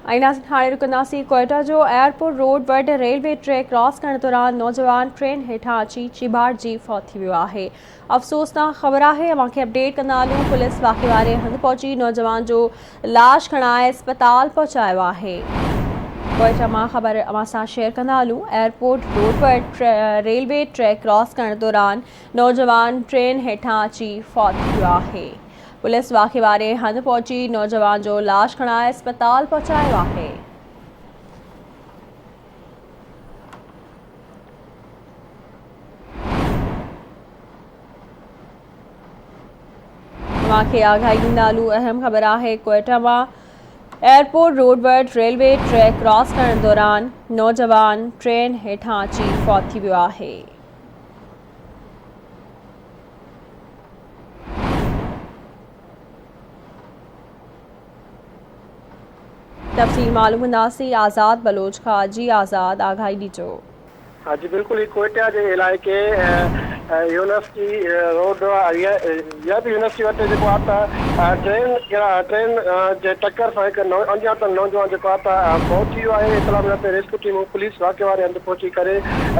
हाणे रुकंदासीं कोयटा जो airport road वटि रेलवे ट्रैक क्रॉस करण दौरान नौजवान ट्रेन हेठां अची चिबाड़जी फौत थी वियो आहे। अफ़सोसनाक ख़बर आहे। अव्हांखे अपडेट कंदा हलूं। पुलिस वाक़े वारे हंधि पहुची नौजवान जो लाश खणाए अस्पताल पहुचायो आहे। कोयटा मां ख़बर अव्हां सां शेयर कंदा हलूं। एयरपोर्ट रोड वटि रेलवे ट्रैक क्रॉस करण दौरान नौजवान ट्रेन हेठां अची फौत थी वियो आहे। पुलिस वाक़े वारे हंधि पहुची नौजवान जो लाश खणाए अस्पताल पहुचायो आहे। अव्हांखे आगाही ॾींदा हलूं। अहम ख़बर आहे कोयटा मां एयरपोर्ट रोड वटि रेलवे ट्रैक क्रॉस करण दौरान नौजवान ट्रेन हेठां अची फौत थी वियो आहे। तफ़सील मालूम कंदासीं आज़ाद बलोच खां। जी आज़ाद, आगाही ॾिजो। हाँ जी बिल्कुल ही कोयटा के इलाइक़े यूनिवर्सिटी रोड या भी यूनिवर्सिटी वटि जेको आहे ट्रेन जे टक्कर सां हिकु अञात नौजवान जेको आहे पहुची वियो आहे। इतला मिलण ते रेस्क्यू टीम पुलिस वाक़े वारे हंधि पहुची करे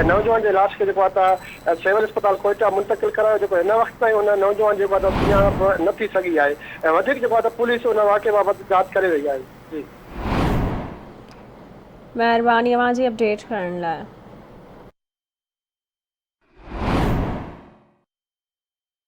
नौजवान जे लाश खे जेको आहे सिविल अस्पताल कोयटा मुंतक़िल करायो। जेको हिन वक़्त ताईं उन नौजवान जेको आहे सुञाणप न थी सघी आहे ऐं वधीक जेको आहे पुलिस उन वाक़े बाबति जांच करे रही आहे। जी महिरबानी अव्हांजी अपडेट करण लाइ।